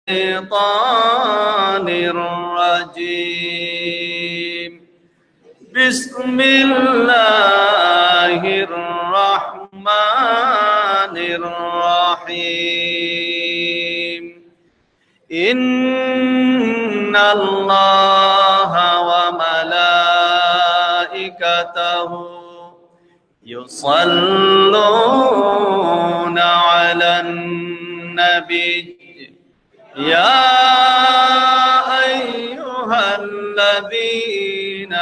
الشيطان الرجيم بسم الله الرحمن الرحيم إن الله وملائكته يصلون على النبي يا أيها الذين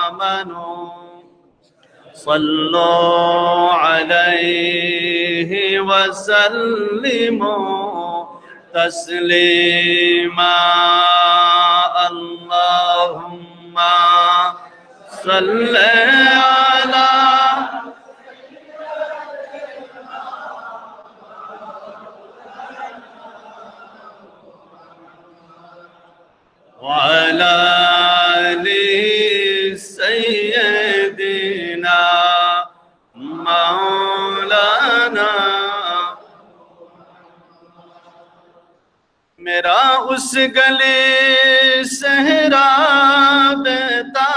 آمنوا صلوا عليه وسلموا تسليما اللهم صل على وعلى آل سيدنا مولانا میرا اس گلے صحرا بیتا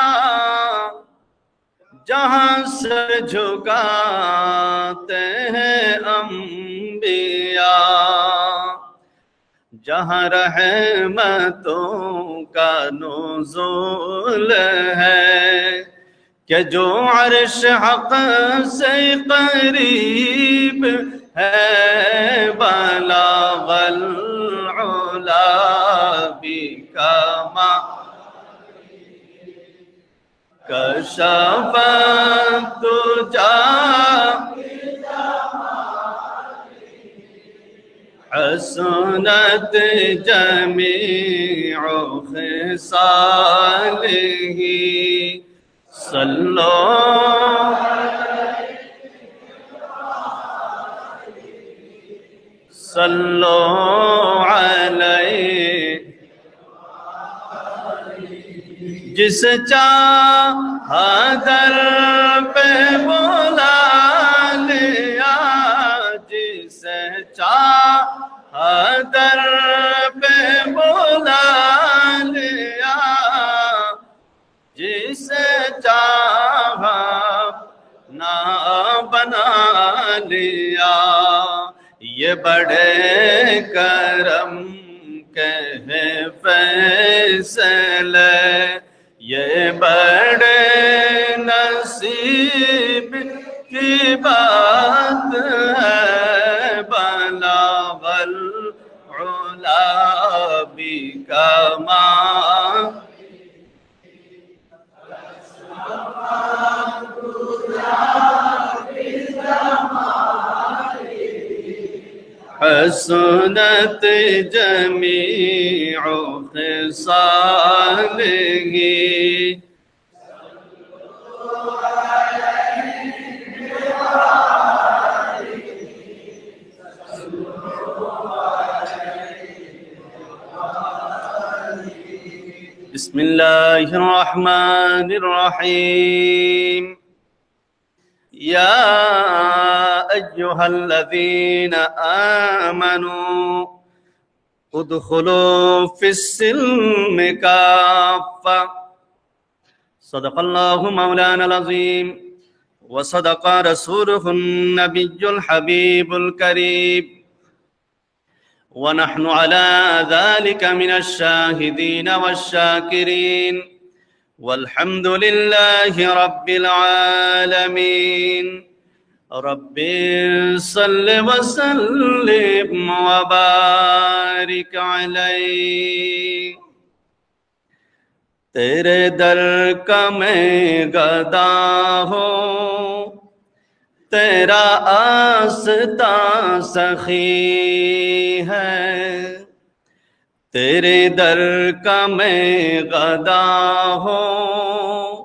جہاں سر جھکاتے ہیں انبیاء جہاں رحمتوں کا نزول ہے کہ جو عرش حق سے قریب ہے بلغ العلا بکما کشف الدجا حسنت جمیع خصالہ صلو علیہ جس چاہا در پہ بلا لیا جس چاہا در پہ بلا لیا جسے چاہا نہ بنا لیا یہ بڑے کرم کے ہیں فیصلے یہ بڑے نصیب کی بات ہے بلغ العلا بکمال حسنت جمیع خصالہ بسم اللہ الرحمن الرحیم یا ایہا الذین آمنوا ادخلوا فی السلم کافہ صدق اللہ مولانا العظیم وصدق رسولہ النبی الحبیب الکریم ونحن على ذلك من الشاهدين والشاكرين والحمد لله رب العالمين رب صل وسلم وبارك عليه تیرے در کا میں گدا ہوں تیرا آستاں سخی ہے تیرے در کا میں غدا ہوں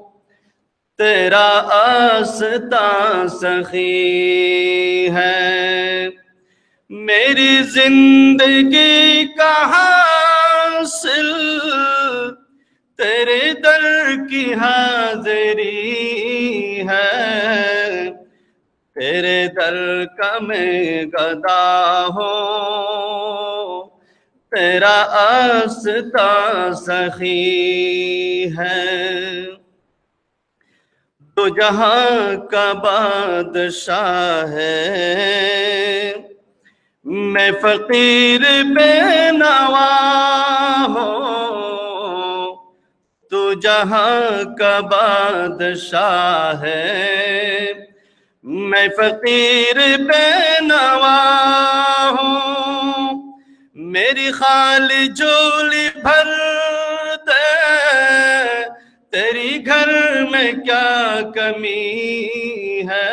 تیرا آستاں سخی ہے میری زندگی کا حاصل تیرے در کی حاضری ہے تیرے در کا میں گدا ہوں तेरा आस्ता सखी है। तू जहां का बादशाह है, मैं फकीर बेनवा हूँ। तू जहां का बादशाह है, मैं फकीर बेनवा हूँ। मेरी खाली झोली भर दे, तेरी घर में क्या कमी है।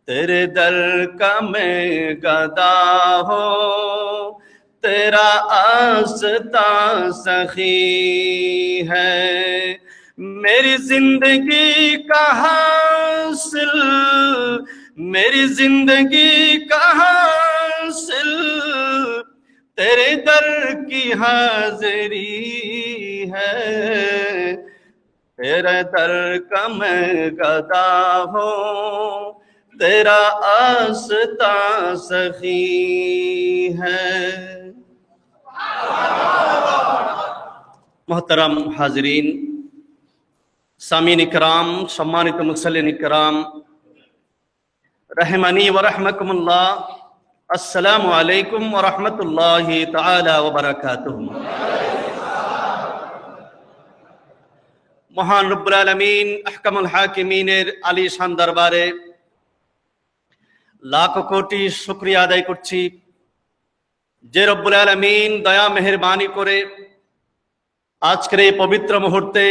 तेरे दर का मैं गदा हो, तेरा आस्ता सखी है। मेरी जिंदगी का हासिल, मेरी जिंदगी का हासिल तेरे दर की हाजिरी है। तेरे दर का मैं गदा हूँ, तेरा आस्ता सखी है। मोहतरम हाजरीन, सामीन इकराम, सम्मानित मुसल्लिन इकराम, रहमानी व रहमकुमुल्लाह, अस्सलामु अलैकुम व रहमतुल्लाहि ताला व बरकातुहू। महान रब्बुल आलमीन अहकामुल हाकिमीনের আলিশান দরবারে লাখ কোটি শুকরিয়া আদায় করছি যে রব্বুল আলামিন দয়া মেহেরবানি করে আজকের এই পবিত্র মুহূর্তে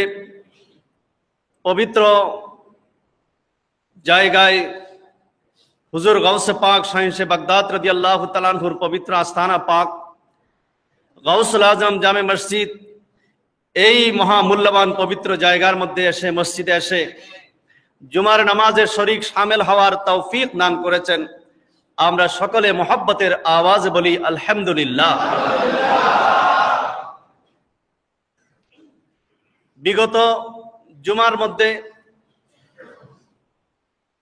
পবিত্র জায়গায় হুজুর গাউসে পাক শাহিনশে বাগদাদ রাদিয়াল্লাহু তাআলা আনহুর পবিত্র আস্তানা পাক গাউসুল আজম জামে মসজিদ এই মহামূল্যবান পবিত্র জায়গার মধ্যে এসে মসজিদে এসে জুমার নামাজের শরীক শামিল হওয়ার তৌফিক দান করেছেন। আমরা সকলে মুহাব্বতের আওয়াজ বলি আলহামদুলিল্লাহ। বিগত জুমার মধ্যে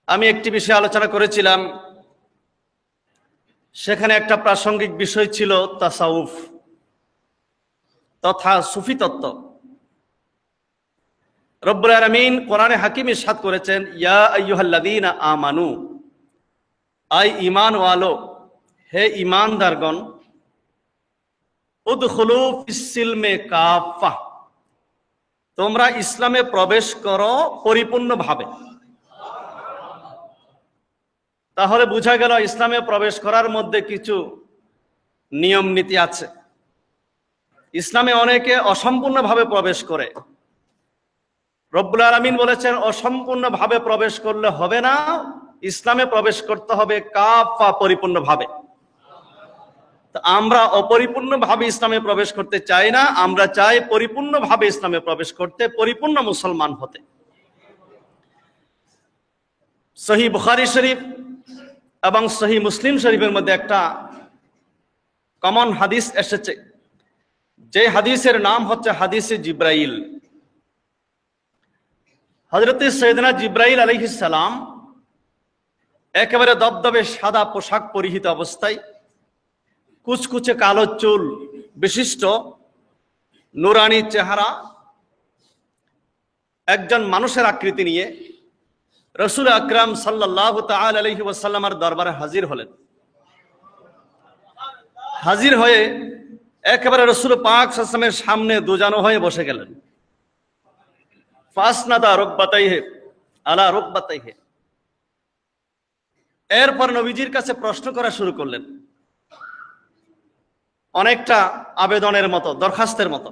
আমি একটি বিষয় আলোচনা করেছিলাম, সেখানে একটা প্রাসঙ্গিক বিষয় ছিল তাসাউফ তথা সুফি তত্ত্ব। রব্বুল আলামিন কোরআনে হাকিম ইরশাদ করেছেন, ইয়া আইয়ুহাল্লাযীনা আমানু, আই ঈমান ওয়ালো, হে ঈমানদারগণ, উদখুলু ফিস-সিলমে কাফা, তোমরা ইসলামে প্রবেশ করো পরিপূর্ণভাবে। তাহলে বোঝা গেল ইসলামে প্রবেশ করার মধ্যে কিছু নিয়ম নীতি আছে। ইসলামে অনেকে অসম্পূর্ণভাবে প্রবেশ করে। রব্বুল আলামিন বলেছেন অসম্পূর্ণভাবে প্রবেশ করলে হবে না, ইসলামে প্রবেশ করতে হবে কাফা, পরিপূর্ণভাবে। আমরা অপরিপূর্ণভাবে ইসলামে প্রবেশ করতে চাই না, আমরা চাই পরিপূর্ণভাবে ইসলামে প্রবেশ করতে, পরিপূর্ণ মুসলমান হতে। সহিহ বুখারী শরীফ এবং সহিহ মুসলিম শরীফের মধ্যে একটা কমন হাদিস এসেছে, যে হাদিসের নাম হচ্ছে হাদিসে জিব্রাইল। হযরত সৈয়দনা জিব্রাইল আলাইহিস সালাম একেবারে দবদবে সাদা পোশাক পরিহিত অবস্থায়, কুচকুচে কালো চুল বিশিষ্ট, নুরানি চেহারা, একজন মানুষের আকৃতি নিয়ে রাসূল আকরাম সাল্লাল্লাহু তাআলা আলাইহি ওয়াসাল্লামের দরবারে হাজির হলেন। হাজির হয়ে একেবারে রাসূল পাক সাল্লাল্লাহু আলাইহি ওয়াসাল্লামের সামনে দুজানো হয়ে বসে গেলেন। ফাসনাদা রুকবাতাইহি আলা রুকবাতাইহি, এরপর নবীজির কাছে প্রশ্ন করা শুরু করলেন, অনেকটা আবেদনের মতো, দরখাস্তের মতো।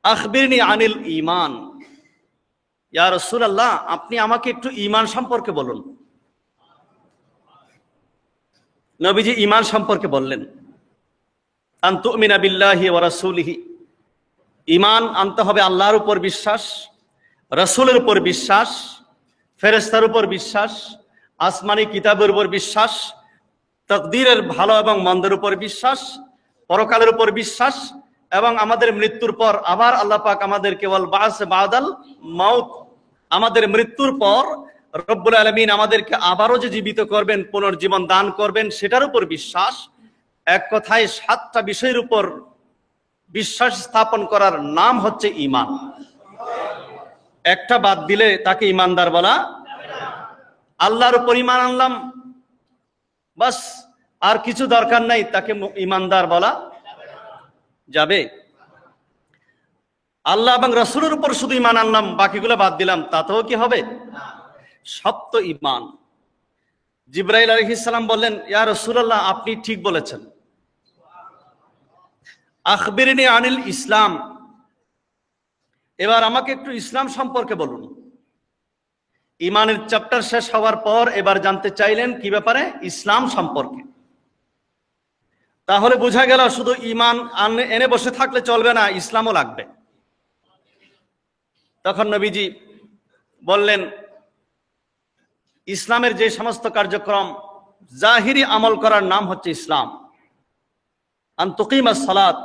আখবিরনি আনিল ঈমান, ইয়া রাসূলুল্লাহ, আপনি আমাকে একটু ঈমান সম্পর্কে বলুন। নবীজি ঈমান সম্পর্কে বললেন, আন তুমিনা বিল্লাহি ওয়া রাসূলিহি, ঈমান আনতে হবে আল্লাহর উপর বিশ্বাস, রাসূলের উপর বিশ্বাস, ফেরেশতার উপর বিশ্বাস, আসমানি কিতাবের উপর বিশ্বাস, তাকদীরের ভালো এবং মন্দের উপর বিশ্বাস, পরকালের উপর বিশ্বাস, এবং আমাদের মৃত্যুর পর আবার আল্লাহ পাক আমাদেরকে ওয়াল বা'স বাদাল মাউত, আমাদের মৃত্যুর পর রব্বুল আলামিন আমাদেরকে আবারও যে জীবিত করবেন, পুনর্জীবন দান করবেন, সেটার উপর বিশ্বাস। এক কথায় 7টা বিষয়ের উপর বিশ্বাস স্থাপন করার নাম হচ্ছে ঈমান। একটা বাদ দিলে তাকে ঈমানদার বলা। আল্লাহর উপর ঈমান আনলাম, বাস, আর কিছু দরকার নাই, তাকে ঈমানদার বলা যাবে? আল্লাহ এবং রাসূলের উপর শুধু ঈমান আনলাম, বাকিগুলো বাদ দিলাম, তাতেও কি হবে? সব তো ঈমান। জিবরাইল আলাইহিস সালাম বললেন, ইয়া রাসূলুল্লাহ, আপনি ঠিক বলেছেন, আখবিরনি আনিল ইসলাম, এবার আমাকে একটু ইসলাম সম্পর্কে বলুন। ঈমানের চ্যাপ্টার শেষ হওয়ার পর এবার জানতে চাইলেন কি ব্যাপারে? ইসলাম সম্পর্কে। তাহলে বোঝা গেল শুধু ঈমান এনে বসে থাকলে চলবে না, ইসলামও লাগবে। তখন নবীজি বললেন, ইসলামের যে সমস্ত কার্যক্রম, জাহিরি আমল করার নাম হচ্ছে ইসলাম। আন তুকিমাস সালাত,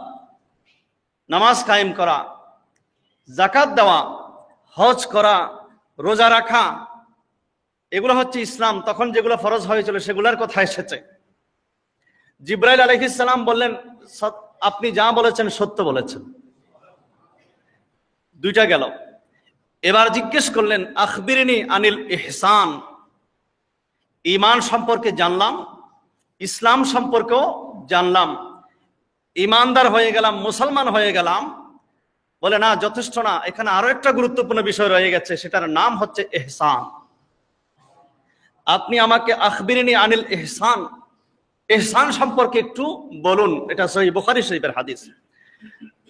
নামাজ কায়েম করা, যাকাত দেওয়া, হজ করা, রোজা রাখা, এগুলো হচ্ছে ইসলাম। তখন যেগুলো ফরজ হয়েছিল সেগুলোর কথা এসেছে। জিবরাইল আলাইহিস সালাম বললেন, আপনি যা বলেছেন সত্য বলেছেন। দুইটা গেল। এবার জিজ্ঞেস করলেন, আখবিরনি আনিল ইহসান, ঈমান সম্পর্কে জানলাম, ইসলাম সম্পর্কেও জানলাম, ঈমানদার হয়ে গেলাম, মুসলমান হয়ে গেলাম। বলে না, যথেষ্ট না, এখানে আরো একটা গুরুত্বপূর্ণ বিষয় রয়ে গেছে, সেটার নাম হচ্ছে ইহসান। আপনি আমাকে আখবিরনি আনিল ইহসান, ইহসান সম্পর্কে একটু বলুন। এটা সহিহ বুখারী শরীফের হাদিস।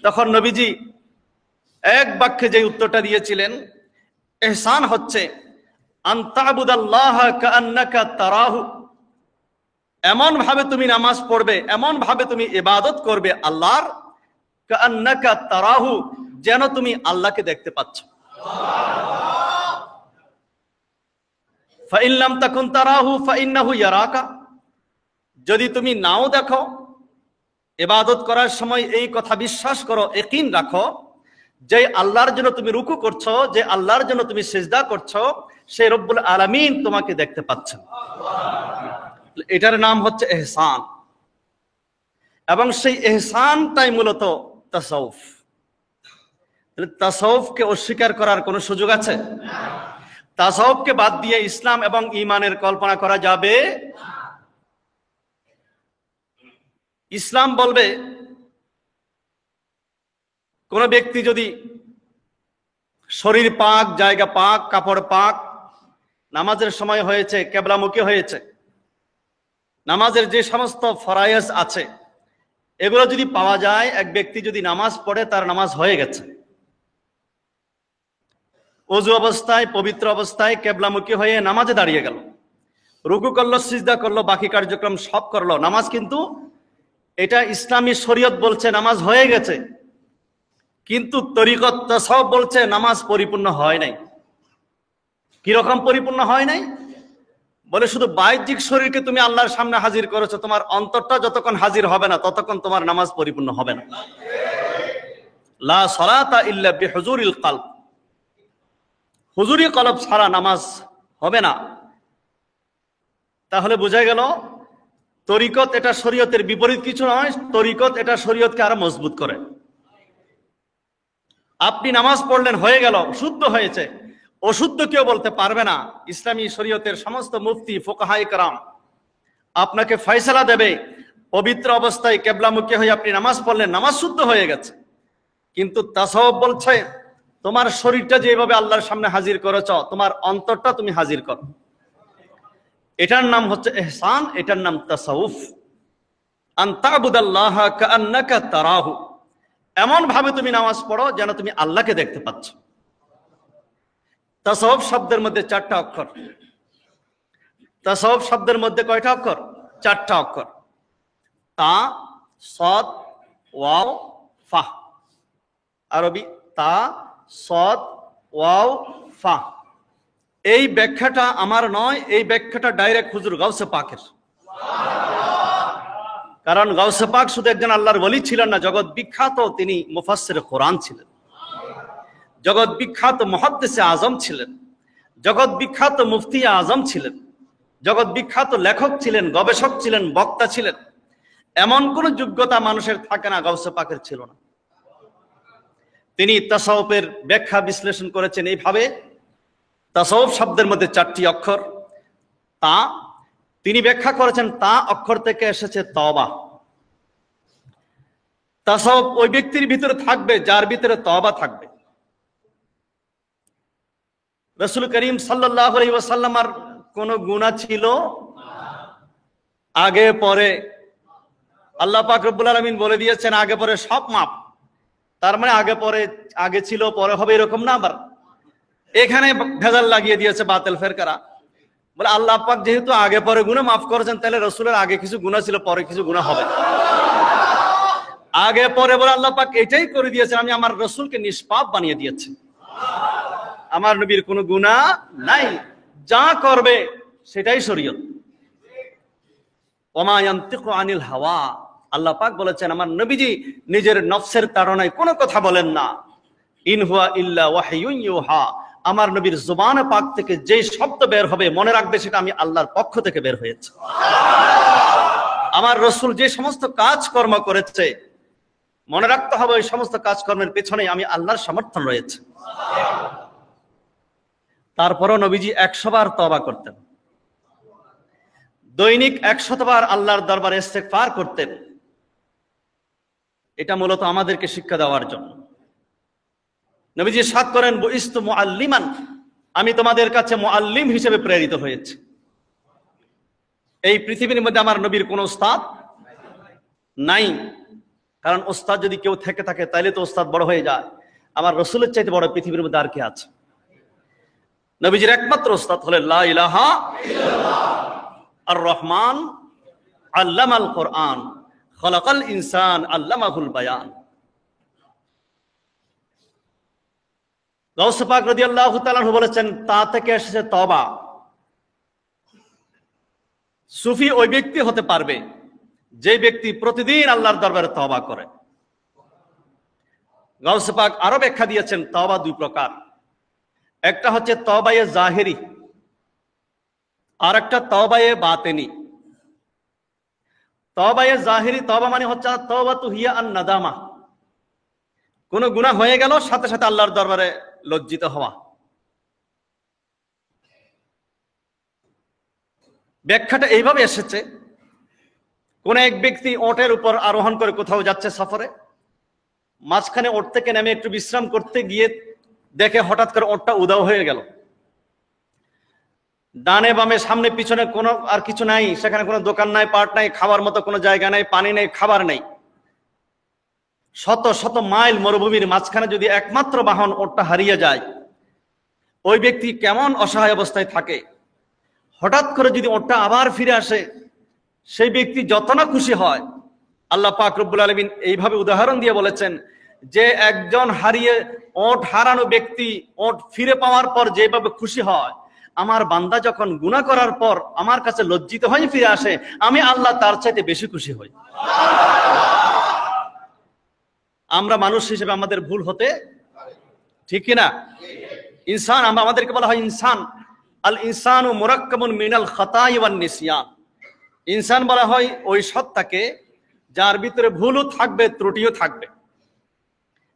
তখন নবীজি এক বাক্যে যে উত্তরটা দিয়েছিলেন, ইহসান হচ্ছে আন তা'বুদাল্লাহা কাআন্নাকা তারাহু, এমন ভাবে তুমি নামাজ পড়বে, এমন ভাবে তুমি ইবাদত করবে আল্লাহর, কাআন্নাকা তারাহু, যেন তুমি আল্লাহকে দেখতে পাচ্ছ। ফাইন লাম তাকুন তারাহু ফাইন্নাহু ইয়ারাকা, যদি তুমি নাও দেখো, ইবাদত করার সময় এই কথা বিশ্বাস করো, ইয়াকিন রাখো, যে আল্লাহর জন্য তুমি রুকু করছো, যে আল্লাহর জন্য তুমি সিজদা করছো, সেই রব্বুল আলামিন তোমাকে দেখতে পাচ্ছেন। এটার নাম হচ্ছে ইহসান। এবং সেই ইহসানটাই মূলত তাসাউফ। তাসাউফকে অস্বীকার করার কোনো সুযোগ আছে? তাসাউফকে বাদ দিয়ে ইসলাম এবং ঈমানের কল্পনা করা যাবে? ইসলাম বলবে, কোন ব্যক্তি যদি শরীর পাক, জায়গা পাক, কাপড় পাক, নামাজের সময় হয়েছে, কিবলামুখী হয়েছে, নামাজের যে সমস্ত ফরায়েজ আছে এগুলো যদি পাওয়া যায়, এক ব্যক্তি যদি নামাজ পড়ে, তার নামাজ হয়ে গেছে। ওযু অবস্থায়, পবিত্র অবস্থায় কিবলামুখী হয়ে নামাজে দাঁড়িয়ে গেল, রুকু করলো, সিজদা করলো, বাকি কার্যক্রম সব করলো, নামাজ কিন্তু, এটা ইসলামী শরীয়ত বলছে নামাজ হয়ে গেছে, কিন্তু তরিকত তাসাউফ বলছে নামাজ পরিপূর্ণ হয় নাই। কিরকম পরিপূর্ণ হয় নাই? বলে শুধু বাহ্যিক শরীরকে তুমি আল্লাহর সামনে হাজির করেছো, তোমার অন্তরটা যতক্ষণ হাজির হবে না ততক্ষণ তোমার নামাজ পরিপূর্ণ হবে না। লা সালাতা ইল্লা বিহুজুরিল কলব, হুজুরি কলব ছাড়া নামাজ হবে না। তাহলে বোঝা গেল তরিকত এটা শরীয়তের বিপরীত কিছু নয়, তরিকত এটা শরীয়তকে আরো মজবুত করে। আপনি নামাজ পড়লেন, হয়ে গেল, শুদ্ধ হয়েছে, অশুদ্ধ কেউ বলতে পারবে না। ইসলামী শরীয়তের সমস্ত মুফতি, ফুকাহায়ে কেরাম আপনাকে ফয়সালা দেবে, পবিত্র অবস্থায় কিবলামুখী হয়ে আপনি নামাজ পড়লেন, নামাজ শুদ্ধ হয়ে গেছে। কিন্তু তাসাউফ বলছে তোমার শরীরটা যেভাবে আল্লাহর সামনে হাজির করেছ, তোমার অন্তরটা তুমি হাজির করো। এটার নাম হচ্ছে ইহসান, এটার নাম তাসাউফ। আন তা'বুদাল্লাহা কাআন্নাকা তারাহু, এমন ভাবে তুমি নামাজ পড়ো যেন তুমি আল্লাহকে দেখতে পাচ্ছ। তাসাউফ শব্দের মধ্যে 4টা অক্ষর। তাসাউফ শব্দের মধ্যে কয়টা অক্ষর? 4টা অক্ষর। তা, সদ, ওয়াও, ফা। আরবি তা, সদ, ওয়াও, ফা। এই ব্যাখ্যাটা আমার নয়, এই ব্যাখ্যাটা ডাইরেক্ট হুজুর গাউসে পাকের। কারণ গাউসে পাক শুধু একজন আল্লাহর ওলি ছিলেন না, জগৎ বিখ্যাত তিনি মুফাসসির কোরআন ছিলেন, জগৎ বিখ্যাত মুহাদ্দিসে আজম ছিলেন, জগৎ বিখ্যাত মুফতি আজম ছিলেন, জগৎ বিখ্যাত লেখক ছিলেন, গবেষক ছিলেন, বক্তা ছিলেন। এমন কোন যোগ্যতা মানুষের থাকে না, গাউসে পাকের ছিল না। তিনি তাসাউফের ব্যাখ্যা বিশ্লেষণ করেছেন এইভাবে, তাসাউফ শব্দের মধ্যে 4টি অক্ষর, তা তিনি ব্যাখ্যা করেছেন তা অক্ষর থেকে এসেছে তওবা। তাসাউফ ওই ব্যক্তির ভিতরে থাকবে যার ভিতরে তওবা থাকবে। রাসূল করিম সাল্লাল্লাহু আলাইহি ওয়াসাল্লামের কোন গুনাহ ছিল আগে পরে? আল্লাহ পাক রব্বুল আলামিন বলে দিয়েছেন আগে পরে সব মাপ। তার মানে আগে পরে, আগে ছিল পরে হবে এরকম না। আবার এখানে ভেজাল লাগিয়ে দিয়েছে বাতিল ফেরকারা, বলে আল্লাহ পাক যেহেতু আগে পরে গুনাহ মাফ করেছেন, তাহলে রাসূলের আগে কিছু গুনাহ ছিল, পরে কিছু গুনাহ হবে। আগে পরে বলে আল্লাহ পাক এটাই করে দিয়েছেন, আমি আমার রাসূলকে নিষ্পাপ বানিয়ে দিয়েছি, আমার নবীর কোনো গুনাহ নাই, যা করবে সেটাই শরীয়ত। ওমা ইয়ানতিকু আনিল হাওয়া, আল্লাহ পাক বলেছেন আমার নবীজি নিজের নফসের তাড়নায় কোনো কথা বলেন না। ইন হুয়া ইল্লা ওয়াহয়ুন ইউহা, আমার নবীর জুবান পাক থেকে যে শব্দ বের হবে মনে রাখবে সেটা আমি আল্লাহর পক্ষ থেকে বের হয়েছে। আমার রাসূল যে সমস্ত কাজকর্ম করেছে মনে রাখতে হবে ওই সমস্ত কাজকর্মের পেছনে আমি আল্লাহর সমর্থন রয়েছে। তারপরও নবীজি 100 বার তওবা করতেন, দৈনিক 100 বার আল্লাহর দরবারে ইস্তেগফার করতেন। এটা মূলত আমাদেরকে শিক্ষা দেওয়ার জন্য। নবীজি সাদ করেন বুইস্তু মুআল্লিমান, আমি তোমাদের কাছে মুআল্লিম হিসেবে প্রেরিত হয়েছি। এই পৃথিবীর মধ্যে আমার নবীর কোনো উস্তাদ নাই, কারণ উস্তাদ যদি কেউ থেকে থাকে তাহলে তো উস্তাদ বড় হয়ে যায়। আমার রাসূলের চাইতে বড় পৃথিবীর মধ্যে আর কে আছে? নবীজির একমাত্র উস্তাদ হলেন লা ইলাহা ইল্লাল্লাহ আর রহমান আল্লামাল কোরআন খলাকাল ইনসান আল্লামাহুল বায়ান। গাউস পাক রাদিয়াল্লাহু তাআলা আনহু বলেছেন তা থেকে এসেছে তওবা। সুফি ওই ব্যক্তি হতে পারবে যে ব্যক্তি প্রতিদিন আল্লাহর দরবারে তওবা করে। গাউস পাক আরো ব্যাখ্যা দিয়েছেন তওবা 2 প্রকার, একটা হচ্ছে তওবায়ে জাহিরি আর একটা তওবায়ে বাতিনি। তওবায়ে জাহিরি তওবা মানে হচ্ছে তাওবাতু হিয়া আন নাদামা, কোন গুনাহ হয়ে গেল সাথে সাথে আল্লাহর দরবারে লজ্জিত হওয়া। ব্যাখ্যাটা এইভাবে এসেছে, কোন এক ব্যক্তি ওটের উপর আরোহণ করে কোথাও যাচ্ছে সফরে, মাঝখানে ওট থেকে নেমে একটু বিশ্রাম করতে গিয়ে দেখে হঠাৎ করে ওটটা উধাও হয়ে গেল। ডানে বামে সামনে পিছনে কোনো আর কিছু নাই, সেখানে কোনো দোকান নাই, পাট নাই, খাওয়ার মতো কোনো জায়গা নাই, পানি নেই, খাবার নেই। শত শত মাইল মরুভূমির মাঝখানে যদি একমাত্র বাহন ওটটা হারিয়ে যায়, ওই ব্যক্তি কেমন অসহায় অবস্থায় থাকে। হঠাৎ করে যদি ওটটা আবার ফিরে আসে, সেই ব্যক্তি যত না খুশি হয়। আল্লাহ পাক রব্বুল আলামিন এইভাবে উদাহরণ দিয়ে বলেছেন যে একজন ওট হারানো ব্যক্তি ওট ফিরে পাওয়ার পর যেভাবে খুশি হয়, আমার বান্দা যখন গুনাহ করার পর আমার কাছে লজ্জিত হয়ে ফিরে আসে, আমি আল্লাহ তার চাইতে বেশি খুশি হই। আমরা মানুষ হিসেবে আমাদের ভুল হতে, ঠিক কিনা? ইনসান, আমাদেরকে বলা হয় ইনসান। আল ইনসানু মুরাক্কাবুন মিনাল খাতাই ওয়ান নিসিয়ান। ইনসান বলা হয় ওই সত্তাকে যার ভিতরে ভুলও থাকবে ত্রুটিও থাকবে।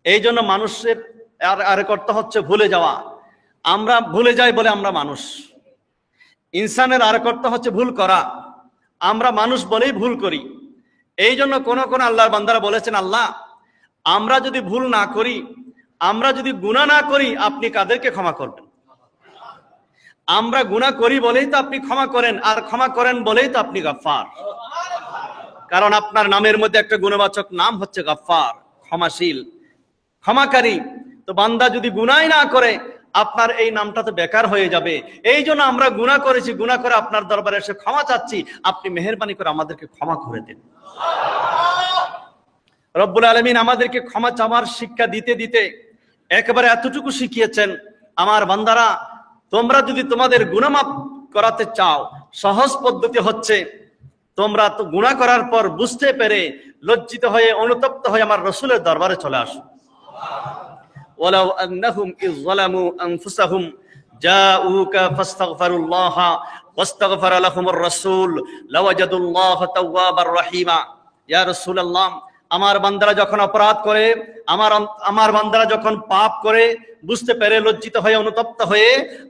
এই জন্য মানুষের আর করতে হচ্ছে ভুলে যাওয়া। আমরা ভুলে যাই বলে আমরা মানুষ। ইনসানের আর করতে হচ্ছে ভুল করা। আমরা মানুষ বলেই ভুল করি। এই জন্য কোন আল্লাহর বান্দারা বলেছেন আল্লাহ আমরা যদি ভুল না করি, আমরা যদি গুনাহ না করি, আপনি কাদেরকে ক্ষমা করবেন? আমরা গুনাহ করি বলেই তো আপনি ক্ষমা করেন, আর ক্ষমা করেন বলেই তো আপনি গফফার। কারণ আপনার নামের মধ্যে একটা গুণবাচক নাম হচ্ছে গফফার, ক্ষমাশীল, ক্ষমাকারী। তো বান্দা যদি গুনাহই না করে, আপনার এই নামটা তো বেকার হয়ে যাবে। এই জন্য আমরা গুনাহ করেছি, গুনাহ করে আপনার দরবারে এসে ক্ষমা চাচ্ছি, আপনি মেহেরবানি করে আমাদেরকে ক্ষমা করে দিন। রব্বুল আলামিন আমাদেরকে ক্ষমা চাওয়ার শিক্ষা দিতে দিতে একেবারে এতটুকু শিখিয়েছেন, আমার বান্দারা তোমরা যদি তোমাদের গুনাহ মাফ করাতে চাও, সহজ পদ্ধতি হচ্ছে তোমরা তো গুনাহ করার পর বুঝতে পেরে লজ্জিত হয়ে অনুতপ্ত হয়ে আমার রাসূলের দরবারে চলে আসো। ওয়ালাউ আন্নাহুম ইয যালামু আনফুসাহুম জাউকা ফাস্তাগফিরুল্লাহ ওয়াস্তাগফারা লাহুমুর রাসূল লাওয়াজাদুল্লাহ তাওয়াবার রহিমা। ইয়া রাসূলুল্লাহ, আমার বান্দারা যখন অপরাধ করে, আমার বান্দারা যখন পাপ করে, বুঝতে পেরে লজ্জিত হয়ে অনুতপ্ত হয়ে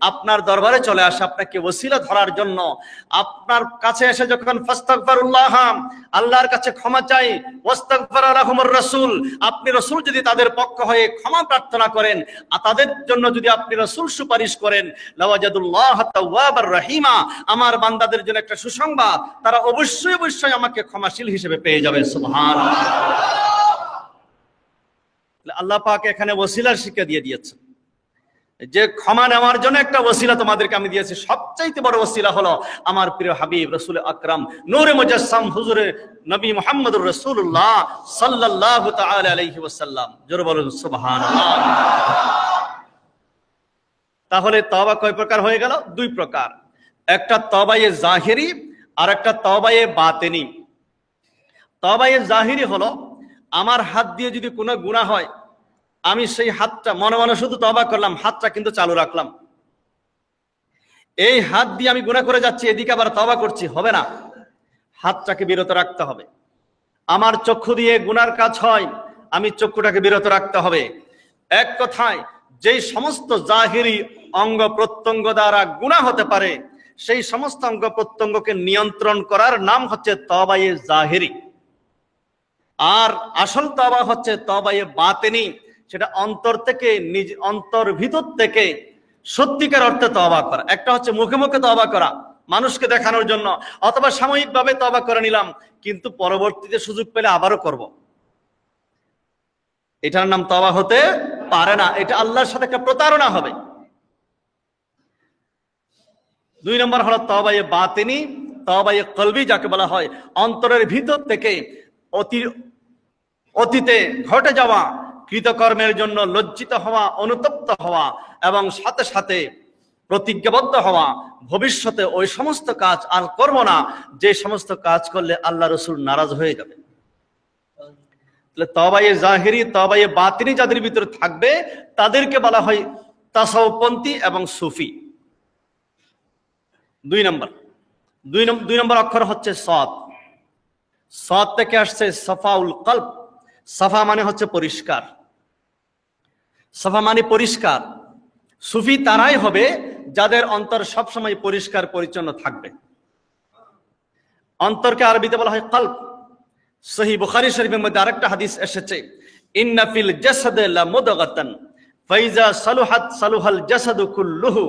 আপনার দরবারে চলে আসে আপনাকে ওসিলা ধরার জন্য। আপনার কাছে এসে যখন ফাস্তাগফিরুল্লাহ, আল্লাহর কাছে ক্ষমা চাই, ওয়াস্তাগফারা লাহুমুর রাসূল, আপনি রাসূল যদি তাদের পক্ষ হয়ে ক্ষমা প্রার্থনা করেন আর তাদের জন্য যদি আপনি রাসূল সুপারিশ করেন, লাওয়াজাদুল্লাহ তাওয়াবার রহিমা, আমার বান্দাদের জন্য একটা সুসংবাদ, তারা অবশ্যই অবশ্যই আমাকে ক্ষমাশীল হিসেবে পেয়ে যাবে। সুবহানাল্লাহ। আল্লাহ পাক এখানে ওসিলার শিক্ষা দিয়ে দিয়েছেন যে ক্ষমা নেওয়ার জন্য একটা ওসিলা তোমাদেরকে আমি দিয়েছি। সবচাইতে বড় ওসিলা হলো আমার প্রিয় হাবিব রাসূল আকরাম নূরে মুজাসসাম হুজুরে নবী মুহাম্মদুর রাসূলুল্লাহ সাল্লাল্লাহু তাআলা আলাইহি ওয়াসাল্লাম। জোরে বলুন সুবহানাল্লাহ। তাহলে তওবা কয় প্রকার হয়ে গেল? দুই প্রকার, একটা তওবায়ে জাহিরি আর একটা তওবায়ে বাতিনি। তওবায়ে জাহিরি হলো আমার হাত দিয়ে যদি কোনো গুনাহ হয়, আমি সেই হাতটা মনে মনে শুধু তওবা করলাম, হাতটা কিন্তু চালু রাখলাম। এই হাত দিয়ে আমি গুনাহ করে যাচ্ছি, এদিকে আবার তওবা করছি, হবে না। হাতটাকে বিরত রাখতে হবে। আমার চক্ষু দিয়ে গুনার কাজ হয়, আমি চক্ষুটাকে বিরত রাখতে হবে। এক কথায় যেই সমস্ত জাহিরি অঙ্গ প্রত্যঙ্গ দ্বারা গুনাহ হতে পারে, সেই সমস্ত অঙ্গ প্রত্যঙ্গকে নিয়ন্ত্রণ করার নাম হচ্ছে তওবায়ে জাহিরি। আর আসল তওবা হচ্ছে তওবায়ে বাতিনি, সেটা অন্তর থেকে, নিজ অন্তর ভিতর থেকে সত্যিকার অর্থে তওবা করা। একটা হচ্ছে মুখে মুখে তওবা করা মানুষকে দেখানোর জন্য, অথবা সাময়িকভাবে তওবা করে নিলাম কিন্তু পরবর্তীতে সুযোগ পেলে আবারও করব, এটার নাম তওবা হতে পারে না। এটা আল্লাহর সাথে একটা প্রতারণা হবে। দুই নম্বর হলো তওবায়ে বাতিনি, তওবায়ে কলবি যাকে বলা হয়। অন্তরের ভিতর থেকে অতীতে ঘটে যাওয়া কৃতকর্মের জন্য লজ্জিত হওয়া, অনুতপ্ত হওয়া এবং সাথে সাথে প্রতিজ্ঞাবদ্ধ হওয়া, ভবিষ্যতে ওই সমস্ত কাজ আর করব না যে সমস্ত কাজ করলে আল্লাহ রাসূল নারাজ হয়ে যাবে। তাহলে তওবায়ে জাহিরি, তওবায়ে বাতিনি যাদের ভিতরে থাকবে তাদেরকে বলা হয় তাসাউফপন্থী এবং সুফি। দুই নম্বর অক্ষর হচ্ছে সদ। সদ থেকে আসছে সাফাউল কলব। সাফা মানে হচ্ছে পরিষ্কার, সাফা মানে পরিষ্কার। সুফি তারাই হবে যাদের অন্তর সবসময় পরিষ্কার পরিচ্ছন্ন থাকবে। অন্তরকে আরবিতে বলা হয় কলব। সহিহ বুখারী শরীফের মধ্যে আরেকটা হাদিস এসেছে, ইন্না ফিল জাসাদে লামুদগাতান ফাইজা সালুহাত সালুহাল জাসাদু কুল্লুহু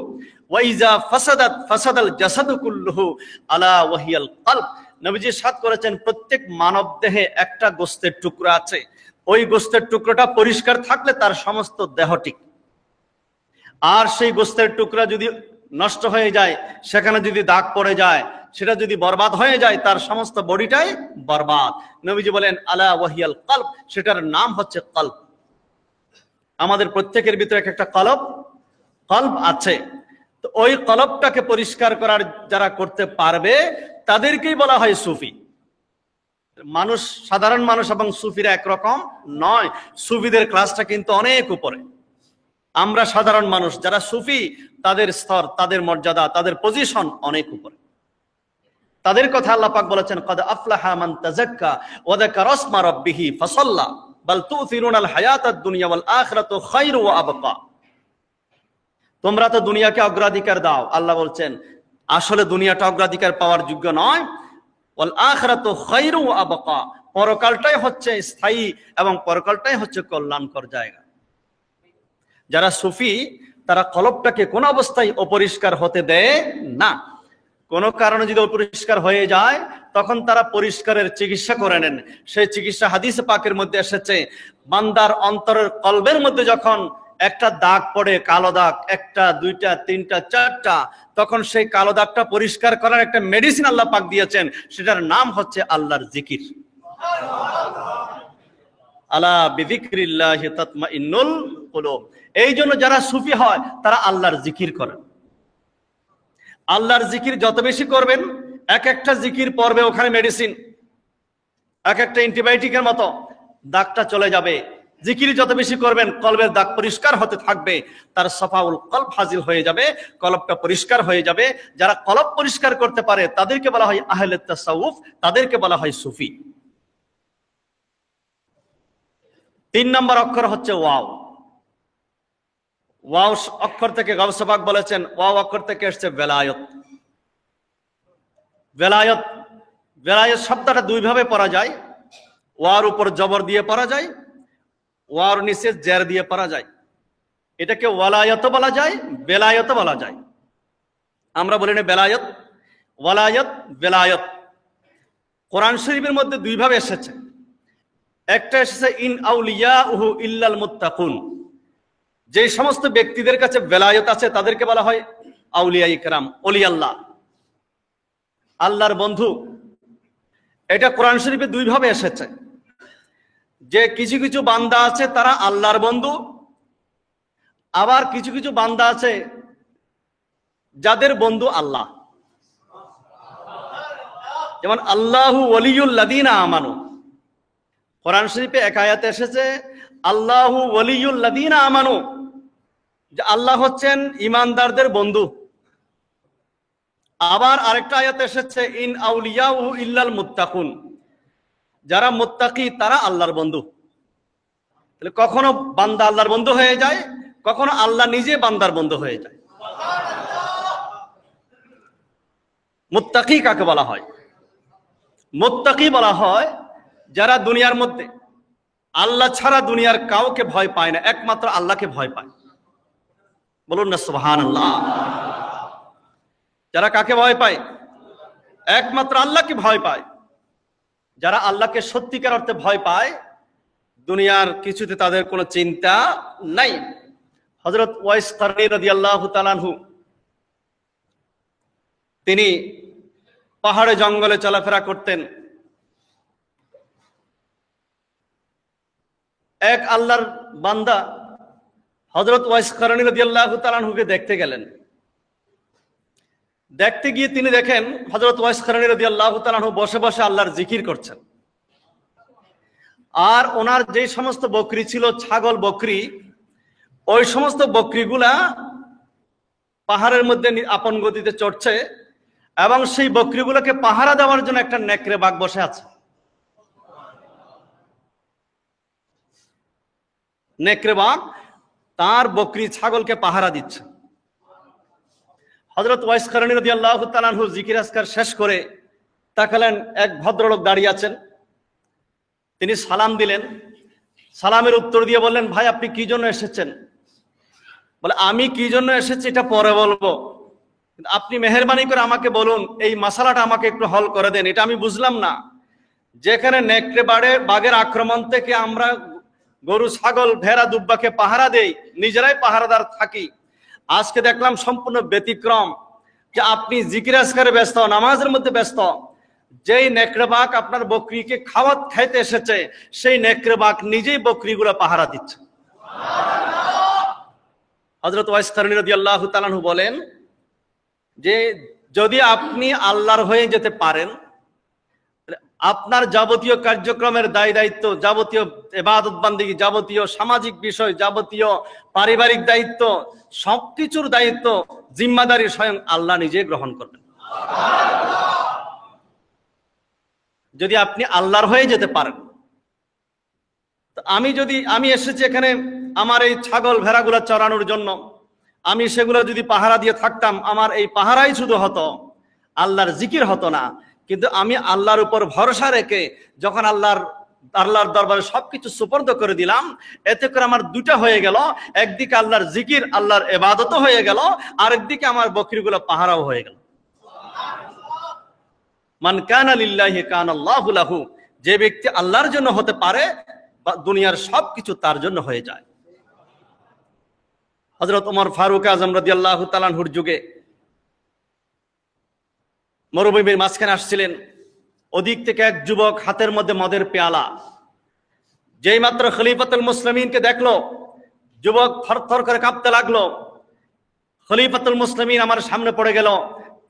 ওয়া ইজা ফাসাদাত ফাসাদাল জাসাদু কুল্লুহু আলা ওয়াহিয়াল কলব। নবীজি সাদ করেছেন প্রত্যেক মানব দেহে একটা গোশতের টুকরা আছে, ওই গোশতের টুকরোটা পরিষ্কার থাকলে তার সমস্ত দেহ ঠিক। আর সেই গোশতের টুকরা যদি নষ্ট হয়ে যায়, সেখানে যদি দাগ পড়ে যায়, সেটা যদি বরবাদ হয়ে যায়, তার সমস্ত বডিটাই বরবাদ। নবীজি বলেন আলা ওয়াহিয়াল কলব, সেটার নাম হচ্ছে কলব। আমাদের প্রত্যেকের ভিতরে একটা কলব আছে। তো ওই কলবটাকে পরিষ্কার করার যারা করতে পারবে তাদেরকেই বলা হয় সুফি। মানুষ, সাধারণ মানুষ এবং সুফিরা একরকম নয়। সুফিদের ক্লাসটা কিন্তু অনেক উপরে। আমরা সাধারণ মানুষ, যারা সুফি তাদের স্তর, তাদের মর্যাদা, তাদের পজিশন অনেক উপরে। তাদের কথা আল্লাহ পাক বলেছেন কদ আফলাহা মান তাযাক্কা ওয়া যাকারা ইসমা রাব্বিহি ফাসাল্লা বাল তুসিরুনাল হায়াতাদ দুনিয়া ওয়াল আখিরাতু খায়রু ওয়া আবকা। তোমরা তো দুনিয়াকে অগ্রাধিকার দাও, আল্লাহ বলছেন আসলে দুনিয়াটা অগ্রাধিকার পাওয়ার যোগ্য নয়। ওয়াল আখিরাতু খায়রু ওয়া আবকা, পরকালটাই হচ্ছে স্থায়ী এবং পরকালটাই হচ্ছে কল্যাণকর জায়গা। যারা সুফি তারা কলবটাকে কোন অবস্থায় অপরিষ্কার হতে দেয় না। কোনো কারণে যদি অপরিষ্কার হয়ে যায় তখন তারা পরিষ্কারের চিকিৎসা করে নেন। সেই চিকিৎসা হাদিসে পাকের মধ্যে এসেছে, বান্দার অন্তরের কলবের মধ্যে যখন একটা দাগ পড়ে, কালো দাগ, একটা, দুইটা, তিনটা, চারটা, তখন সেই কালো দাগটা পরিষ্কার করার একটা মেডিসিন আল্লাহ পাক দিয়েছেন, সেটার নাম হচ্ছে আল্লাহর জিকির। আলা বিযিকরিল্লাহি তাতমাইন্নুল কুলুব। এই জন্য যারা সুফি হয় তারা আল্লাহর জিকির করেন। আল্লাহর জিকির যত বেশি করবেন, এক একটা জিকির পড়বে ওখানে মেডিসিন, এক একটা অ্যান্টিবায়োটিকের মতো দাগটা চলে যাবে। জিকির যত বেশি করবেন কলবের দাগ পরিষ্কার হতে থাকবে, তার সাফাউল কলব হাজির হয়ে যাবে, কলবটা পরিষ্কার হয়ে যাবে। যারা কলব পরিষ্কার করতে পারে তাদেরকে বলা হয় আহলে তাসাউফ, তাদেরকে বলা হয় সুফি। 3 নম্বর অক্ষর হচ্ছে ওয়াও। ওয়াও অক্ষর থেকে গাউসে পাক বলেছেন, ওয়াও অক্ষর থেকে এসেছে বেলায়ত। বেলায়ত, বেলায়ত শব্দটা দুই ভাবে পড়া যায়, ওয়ার উপর জবর দিয়ে পড়া যায়, ওয়ার নিচে জের দিয়ে পড়া যায়। এটাকে ওয়ালায়ত বলা যায়, বেলায়ত বলা যায়। আমরা বলি না বেলায়ত, ওয়ালায়ত, বেলায়ত। কোরআন শরীফের মধ্যে দুই ভাবে এসেছে। একটা এসেছে ইন আউলিয়াউহু ইল্লাল মুত্তাকুন, যে সমস্ত ব্যক্তিদের কাছে বেলায়ত আছে তাদেরকে বলা হয় আউলিয়া ইকরাম, ওলি আল্লাহ, আল্লাহর বন্ধু। এটা কোরআন শরীফে দুই ভাবে এসেছে, যে কিছু কিছু বান্দা আছে তারা আল্লাহর বন্ধু, আবার কিছু কিছু বান্দা আছে যাদের বন্ধু আল্লাহ। যেমন আল্লাহু ওয়ালিউল লাযিনা আমানু, কোরআন শরীফে এক আয়াতে এসেছে আল্লাহু ওয়ালিউল লাযিনা আমানু, যে আল্লাহ হচ্ছেন ঈমানদারদের বন্ধু। আবার আরেকটা আয়াতে এসেছে ইন আউলিয়াউহু ইল্লাল মুত্তাকুন, যারা মুত্তাকি তারা আল্লাহর বন্ধু। তাহলে কখনো বান্দা আল্লাহর বন্ধু হয়ে যায়, কখনো আল্লাহ নিজে বান্দার বন্ধু হয়ে যায়। মুত্তাকি কাকে বলা হয়? মুত্তাকি বলা হয় যারা দুনিয়ার মধ্যে আল্লাহ ছাড়া দুনিয়ার কাউকে ভয় পায় না, একমাত্র আল্লাহকে ভয় পায়। বলুন না সুবহানাল্লাহ। যারা কাকে ভয় পায়? একমাত্র আল্লাহকে ভয় পায়। যারা আল্লাহকে সত্যিকার অর্থে ভয় পায়, দুনিয়ার কিছুতে তাদের কোনো চিন্তা নাই। হযরত ওয়াইস কারনী রাদিয়াল্লাহু তাআলা আনহু, তিনি পাহাড়ে জঙ্গলে চলাফেরা করতেন। এক আল্লাহর বান্দা হযরত ওয়াইস কারনী রাদিয়াল্লাহু তাআলা আনহুকে দেখতে গেলেন। দেখতে গিয়ে তিনি দেখেন হযরত ওয়াইস কারনী রাদিয়াল্লাহু তাআলা আনহু বসে বসে আল্লাহর জিকির করছেন। আর ওনার যে সমস্ত বকরি ছিল, ছাগল বকরি, ওই সমস্ত বকরিগুলা পাহাড়ের মধ্যে আপন গতিতে চড়ছে, এবং সেই বকরিগুলোকে পাহারা দেওয়ার জন্য একটা নেকড়ে বাঘ বসে আছে। নেকড়ে বাঘ তার বকরি ছাগলকে পাহারা দিচ্ছে। হযরত ওয়াইস কারনী রাদিয়াল্লাহু তাআলা আনহু জিকির আজকার শেষ করে তাকালেন, এক ভদ্রলোক দাঁড়িয়ে আছেন। তিনি সালাম দিলেন, সালামের উত্তর দিয়ে বললেন, ভাই আপনি কি জন্য এসেছেন? বলে, আমি কি জন্য এসেছি এটা পরে বলবো, আপনি মেহেরবানি করে আমাকে বলুন, এই মাসালাটা আমাকে একটু হল করে দেন, এটা আমি বুঝলাম না। যেখানে নেকড়ে বাঘের আক্রমণ থেকে আমরা গরু, ছাগল, ভেড়া, দুব্বাকে পাহারা দেই, নিজেরাই পাহারাদার থাকি, আজকে দেখলাম সম্পূর্ণ ব্যতিক্রম, যে আপনি জিকির আজকারে ব্যস্ত, নামাজের মধ্যে ব্যস্ত। যেই নেকড়ে বাঘ আপনার বকরিকে খাইতে এসেছে, সেই নেকড়ে বাঘ নিজেই বকরিগুলো পাহারা দিচ্ছে। হযরত ওয়াইস কারনী রাদিয়াল্লাহু তাআলা আনহু বলেন যে যদি আপনি আল্লাহর হয়ে যেতে পারেন, আপনার যাবতীয় কার্যক্রমের দায় দায়িত্ব, যাবতীয় ইবাদত বান্দেগী, যাবতীয় সামাজিক বিষয়, যাবতীয় পারিবারিক দায়িত্ব, সবকিছুর দায়িত্ব, জিম্মাদারি স্বয়ং আল্লাহ নিজে গ্রহণ করবেন। যদি আপনি আল্লাহর হয়ে যেতে পারেন। আমি এসেছি এখানে আমার এই ছাগল ভেড়াগুলো চড়ানোর জন্য, আমি সেগুলো যদি পাহারা দিয়ে থাকতাম, আমার এই পাহারাই শুধু হতো, আল্লাহর জিকির হতো না। কিন্তু আমি আল্লাহর উপর ভরসা রেখে যখন আল্লাহর দরবারে সবকিছু সুপর্দ করে দিলাম, এতে করে আমার দুটা হয়ে গেল, একদিকে আল্লাহর জিকির, আল্লাহর ইবাদতও হয়ে গেল, আরেকদিকে আমার বকরিগুলো পাহারাও হয়ে গেল। মান কানা লিল্লাহি কানাল্লাহু লাহু, যে ব্যক্তি আল্লাহর জন্য হতে পারে, দুনিয়ার সবকিছু তার জন্য হয়ে যায়। হযরত ওমর ফারুক আজম রাদিয়াল্লাহু তাআলা আনহুর যুগে মরুভূমির মাঝখানে আসছিলেন। ওদিক থেকে এক যুবক হাতের মধ্যে মদের পেয়ালা, যেই মাত্র খলিফাতুল মুসলিমিনকে দেখলো, যুবক থরথর করে কাঁপতে লাগলো। খলিফাতুল মুসলিমিন আমার সামনে পড়ে গেল,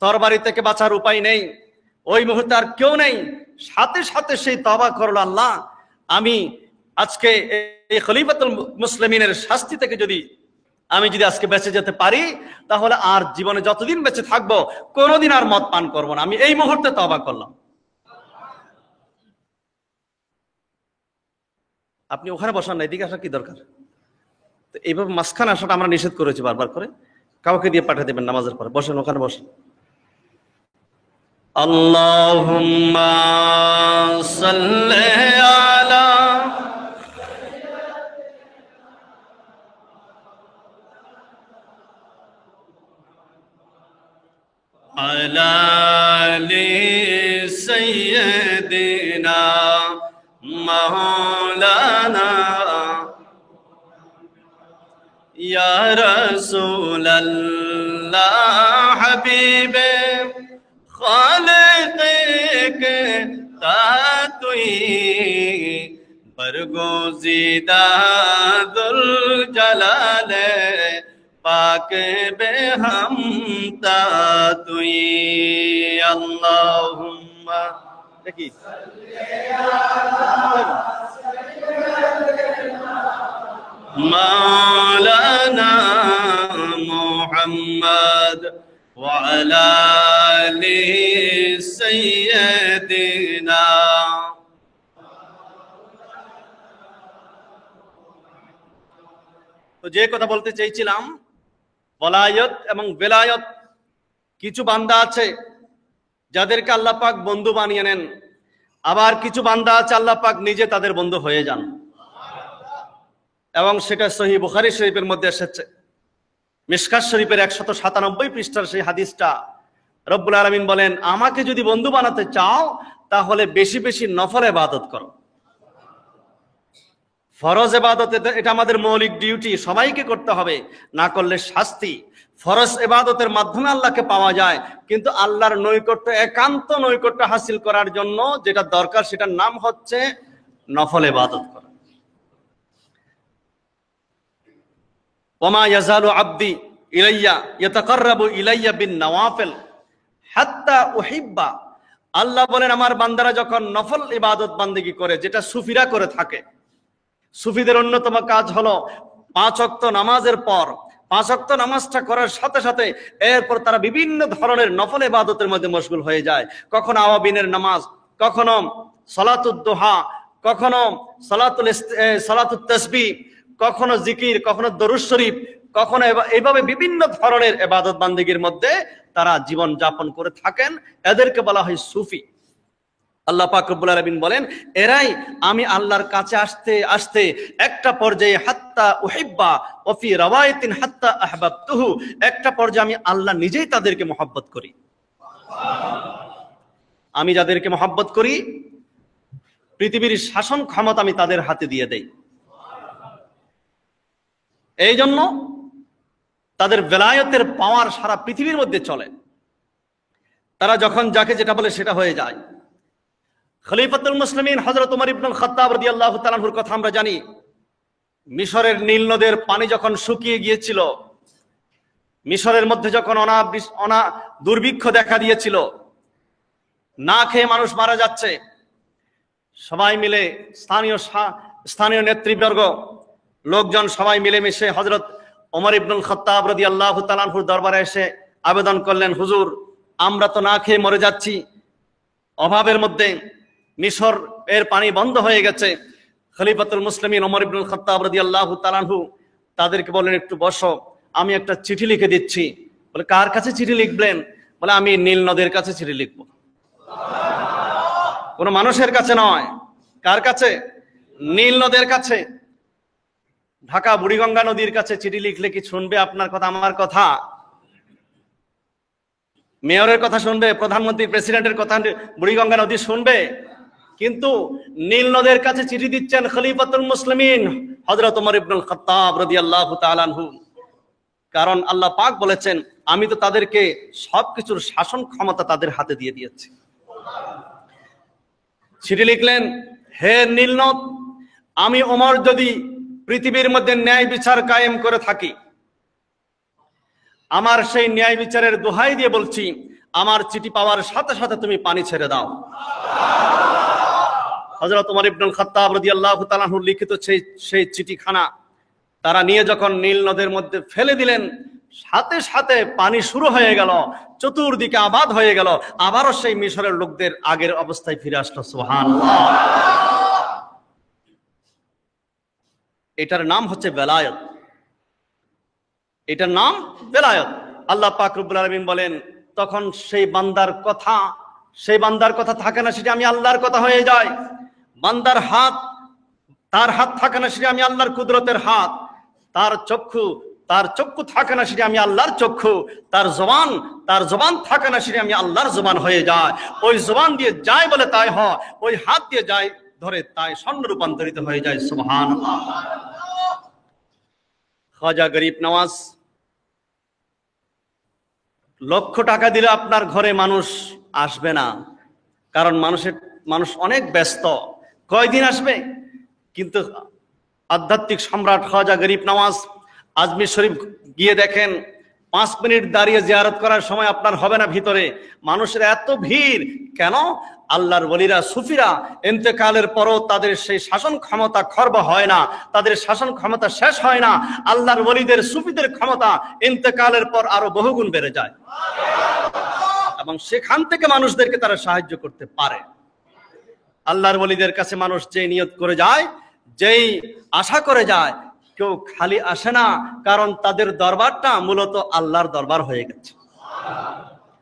তরবারি থেকে বাঁচার উপায় নেই, ওই মুহূর্তে আর কেউ নেই। সাথে সাথে সেই তওবা করলো, আল্লাহ আমি আজকে এই খলিফাতুল মুসলিমিনের শাস্তি থেকে আমি যদি আজকে বেঁচে যেতে পারি, তাহলে আর জীবনে যতদিন বেঁচে থাকবো কোনোদিন আর মদ পান করবো না, আমি এই মুহূর্তে তওবা করলাম। আপনি ওখানে বসান না, এদিকে আসা কি দরকার? তো এইভাবে মাঝখানে আসাটা আমরা নিষেধ করেছি বারবার করে। কাউকে দিয়ে পাঠিয়ে দেবেন নামাজের পরে, বসেন ওখানে বসেন। আল্লাহুম্মা সাল্লি আলা আলা আলি সাইয়্যিদিনা মাওলানা ইয়া রাসূলাল্লাহ হাবিবে খালিক তুই বরগোজিদা দুল জালালে পাক বেহম তুই। আল্লাহুম্মা দেখি মাওলানা মুহাম্মদ ওয়া আলা আলি সাইয়্যিদিনা। তো যে কথা বলতে চাইছিলাম, ওয়ালায়ত এবং বেলায়ত, কিছু বান্দা আছে যাদেরকে আল্লাহ পাক বন্ধু বানিয়ে নেন, আবার কিছু বান্দা আছে আল্লাহ পাক নিজে তাদের বন্ধু হয়ে যান। এবং সেটা সহিহ বুখারী শরীফের মধ্যে এসেছে, মিশকাত শরীফের 197 পৃষ্ঠার সেই হাদিসটা। রব্বুল আলামিন বলেন, আমাকে যদি বন্ধু বানাতে চাও তাহলে বেশি বেশি নফল ইবাদত করো। ফরজ ইবাদত এটা আমাদের মৌলিক ডিউটি, সবাইকে করতে হবে, না করলে শাস্তি। ফরজ ইবাদতের মাধ্যমে আল্লাহকে পাওয়া যায়, কিন্তু আল্লাহর নৈকট্য, একান্ত নৈকট্য হাসিল করার জন্য যেটা দরকার সেটার নাম হচ্ছে নফল ইবাদত করা। ওমা ইয়াজালু আবদি ইলাইয়া ইয়াতাকাররাবু ইলাইয়া বিন নওয়াফিল হাত্তা উহিব্বা। আল্লাহ বলেন, আমার বান্দারা যখন নফল ইবাদত বান্দেগি করে, যেটা সুফিরা করে থাকে, সুফিদের অন্যতম কাজ হলো 5 ওয়াক্ত নামাজের পর 5 ওয়াক্ত নামাজটা করার সাথে সাথে এরপর তারা বিভিন্ন ধরনের নফল ইবাদতের মধ্যে মশগুল হয়ে যায়। কখনো আওয়াবিনের নামাজ, কখনো সালাতুদ দুহা, কখনো সালাতুত তাসবিহ, কখনো জিকির, কখনো দরুদ শরীফ, কখনো এইভাবে বিভিন্ন ধরনের ইবাদত বান্দেগীর মধ্যে তারা জীবন যাপন করে থাকেন। এদেরকে বলা হয় সুফি। আল্লাহ পাক রব্বুল আলামিন বলেন, এরাই আমি আল্লাহর কাছে আসতে আসতে একটা পর্যায়ে হাত্তা উহিব্বা ওয়া ফি রাওয়ায়াতিন হাত্তা আহবাবতুহু, একটা পর্যায়ে আমি আল্লাহ নিজেই তাদেরকে মহব্বত করি। আমি যাদেরকে মহব্বত করি, পৃথিবীর শাসন ক্ষমতা আমি তাদের হাতে দিয়ে দেই। এই জন্য তাদের বেলায়েতের পাওয়ার সারা পৃথিবীর মধ্যে চলে। তারা যখন যাকে যেটা বলে সেটা হয়ে যায়। খলিফাতুল মুসলিমিন হযরত ওমর ইবনুল খাত্তাব রাদিয়াল্লাহু তাআলা আনহুর কথা আমরা জানি। মিশরের নীল নদের পানি যখন শুকিয়ে গিয়েছিল, মিশরের মধ্যে যখন দুর্ভিক্ষ দেখা দিয়েছিল, না খেয়ে মানুষ মারা যাচ্ছে, সবাই মিলে স্থানীয় নেতৃবর্গ, লোকজন সবাই মিলেমিশে হযরত ওমর ইবনুল খাত্তাব রাদিয়াল্লাহু তাআলা আনহুর দরবারে এসে আবেদন করলেন, হুজুর, আমরা তো না খেয়ে মরে যাচ্ছি, অভাবের মধ্যে মিশর এর পানি বন্ধ হয়ে গেছে। খলিফাতুল মুসলিমিন ওমর ইবনুল খাত্তাব রাদিয়াল্লাহু তাআলা আনহু তাদেরকে বলেন, একটু বসো, আমি একটা চিঠি লিখে দিচ্ছি। বলে, কার কাছে চিঠি লিখবেন? বলে, আমি নীল নদের কাছে চিঠি লিখব। কোন মানুষের কাছে নয়। কার কাছে? নীল নদের কাছে। ঢাকা বুড়িগঙ্গা নদীর কাছে চিঠি লিখলে কি শুনবে আপনার কথা, আমার কথা? মেয়রের কথা শুনবে? প্রধানমন্ত্রী, প্রেসিডেন্টের কথা বুড়িগঙ্গা নদী শুনবে? কিন্তু নীল নদের কাছে চিঠি দিচ্ছেন খলিফাতুল মুসলিমিন হযরত ওমর ইবনুল খাত্তাব রাদিয়াল্লাহু তাআলা আনহু। কারণ আল্লাহ পাক বলেছেন, আমি তো তাদেরকে সবকিছুর শাসন ক্ষমতা তাদের হাতে দিয়ে দিয়েছি। চিঠি লিখলেন, হে নীল নদ, আমি ওমর যদি পৃথিবীর মধ্যে ন্যায় বিচার কায়েম করে থাকি, আমার সেই ন্যায় বিচারের দোহাই দিয়ে বলছি, আমার চিঠি পাওয়ার সাথে সাথে তুমি পানি ছেড়ে দাও। হযরত ওমর ইবনুল খাত্তাব রাদিয়াল্লাহু তাআলা আনহু লিখিত সেই চিঠিখানা তারা নিয়ে যখন নীল নদের মধ্যে ফেলে দিলেন, সাথে সাথে পানি শুরু হয়ে গেল, চতুর্দিকে আবাদ হয়ে গেল, আবারও সেই মিশরের লোকদের আগের অবস্থায় ফিরে আসলো। সুবহানাল্লাহ। এটার নাম হচ্ছে বেলায়েত, এটার নাম বেলায়েত। আল্লাহ পাক রব্বুল আলামিন বলেন, তখন সেই বান্দার কথা থাকে না, সেটা আমি আল্লাহর কথা হয়ে যায়। বান্দার হাত, তার হাত থাকে না, সেটা আমি আল্লাহর কুদরতের হাত। তার চক্ষু থাকে না, সেটা আমি আল্লাহর চক্ষু। তার জবান থাকে না, সেটা আমি আল্লাহর জবান হয়ে যায়। ওই জবান দিয়ে যায় বলে তাই হয়, ওই হাত দিয়ে যায় ধরে তাই স্বর্ণ রূপান্তরিত হয়ে যায়। সুবহানাল্লাহ। খাজা গরিব নওয়াজ, লক্ষ টাকা দিলে আপনার ঘরে মানুষ আসবে না, কারণ মানুষ অনেক ব্যস্ত, কয়দিন আসবে? কিন্তু আধ্যাত্মিক সম্রাট খাজা গরিব নওয়াজ আজমির শরীফ গিয়ে দেখেন, 5 মিনিট দাঁড়িয়ে জিয়ারত করার সময় আপনার হবে না ভিতরে, মানুষের এত ভিড় কেন? আল্লাহর ওলিরা, সুফিরা ইন্তেকালের পরও তাদের সেই শাসন ক্ষমতা খর্ব হয় না, তাদের শাসন ক্ষমতা শেষ হয় না। আল্লাহর ওলিদের, সুফিদের ক্ষমতা ইন্তেকালের পর আরো বহুগুণ বেড়ে যায়, এবং সেখান থেকে মানুষদেরকে তারা সাহায্য করতে পারে। আল্লাহর ওলিদের কাছে মানুষ যে নিয়ত করে যায়, যেই আশা করে যায়, কেউ খালি আসে না, কারণ তাদের দরবারটা মূলত আল্লাহর দরবার হয়ে গেছে।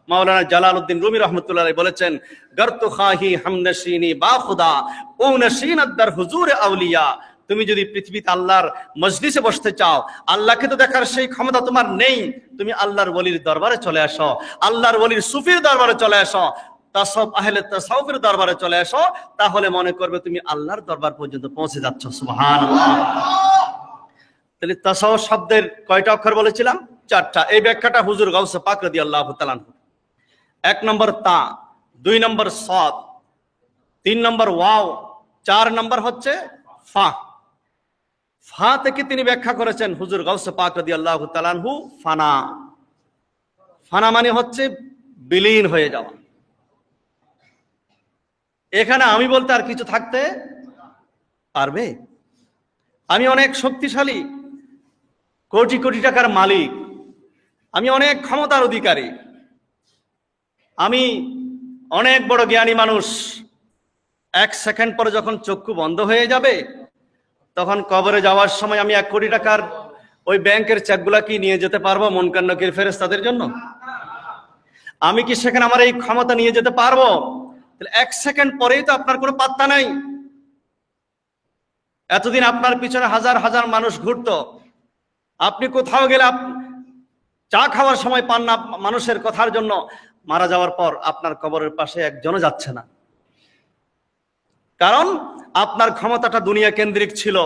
মাওলানা জালালউদ্দিন রুমি রহমতুল্লাহ আলাইহি বলেছেন, গরতু খাহি হামনশিনি বা খুদা ও নশিন আদার হুজুরে আউলিয়া। তুমি যদি পৃথিবীতে আল্লাহর মজলিসে বসতে চাও, আল্লাহকে তো দেখার সেই ক্ষমতা তোমার নেই, তুমি আল্লাহর ওলির দরবারে চলে আসো, আল্লাহর ওলির সুফির দরবারে চলে আসো, তাসাউফ আহলে তাসাউফের দরবারে চলে আসো, তাহলে মনে করবে তুমি আল্লাহর দরবার পর্যন্ত পৌঁছে যাচ্ছ। সুবহানাল্লাহ। তাহলে তাসাউফ শব্দের কয়টা অক্ষর বলেছিলাম? 4টা। এই ব্যাখ্যাটা হুজুর গাউসে পাক রাদিয়াল্লাহু তাআলা আনহু। 1 নম্বর তা, 2 নম্বর সাদ, 3 নম্বর ওয়াও, 4 নম্বর হচ্ছে ফা। ফা থেকে তিনি ব্যাখ্যা করেছেন হুজুর গাউসে পাক রাদিয়াল্লাহু তাআলা আনহু, ফানা। ফানা মানে হচ্ছে বিলীন হয়ে যাওয়া। এখানে আমি বলতে আর কিছু থাকতে পারবে? আমি অনেক শক্তিশালী, কোটি কোটি টাকার মালিক, আমি অনেক ক্ষমতার অধিকারী, আমি অনেক বড় জ্ঞানী মানুষ। 1 সেকেন্ড পরে যখন চক্ষু বন্ধ হয়ে যাবে, তখন কবরে যাওয়ার সময় আমি 1 কোটি টাকার ওই ব্যাংকের চেকগুলা কি নিয়ে যেতে পারবো মুনকার নাকির ফেরেশতাদের জন্য? আমি কি সেখানে আমার এই ক্ষমতা নিয়ে যেতে পারবো? তাহলে 1 সেকেন্ড পরেই তো আপনার কোনো পাত্তা নাই। এতদিন আপনার পিছনে হাজার হাজার মানুষ ঘুরতো, আপনি কোথাও গেলে চা খাওয়ার সময় পান না মানুষের কথার জন্য, মারা যাওয়ার পর আপনার কবরের পাশে একজনও যাচ্ছে না, কারণ আপনার ক্ষমতাটা দুনিয়া কেন্দ্রিক ছিল।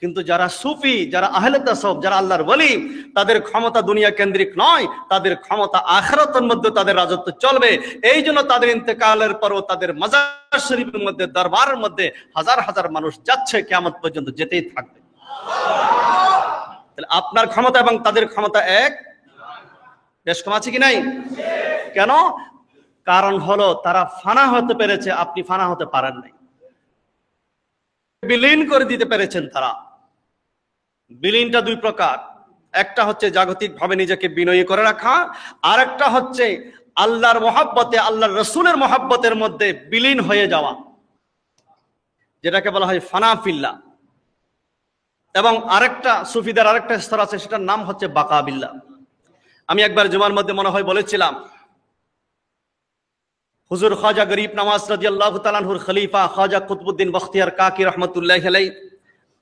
কিন্তু যারা সুফি, যারা আহলে তাসাউফ, যারা আল্লাহর ওলি, তাদের ক্ষমতা দুনিয়া কেন্দ্রিক নয়, তাদের ক্ষমতা আখিরাতের মধ্যে তাদের রাজত্ব চলবে। এই জন্য তাদের ইন্তেকালের পরও তাদের মাজার শরীফের মধ্যে, দরবারের মধ্যে হাজার হাজার মানুষ যাচ্ছে, কিয়ামত পর্যন্ত যেতেই থাকবে। তাহলে আপনার ক্ষমতা এবং তাদের ক্ষমতা এক, বেশ কম আছে কি নাই? কেন? কারণ হলো তারা ফানা হতে পেরেছে, আপনি ফানা হতে পারেন নাই। বিলীন করে দিতে পেরেছেন তারা। বিলীনটা 2 প্রকার, একটা হচ্ছে জাগতিক ভাবে নিজেকে বিনয়ী করে রাখা, আর একটা হচ্ছে আল্লাহর মহব্বতে, আল্লাহর রসুলের মহব্বতের মধ্যে বিলীন হয়ে যাওয়া, যেটাকে বলা হয় ফানা ফিল্লাহ। এবং আরেকটা সুফিদের আরেকটা স্তর আছে, সেটার নাম হচ্ছে বাকা বিল্লাহ। আমি একবার জুমার মধ্যে মনে হয় বলেছিলাম, হুজুর খাজা গরিব নওয়াজ রাদিয়াল্লাহু তাআলা আনহুর খলিফা খাজা কুতুবউদ্দিন বখতিয়ার কাকি রহমতুল্লাহি আলাইহি,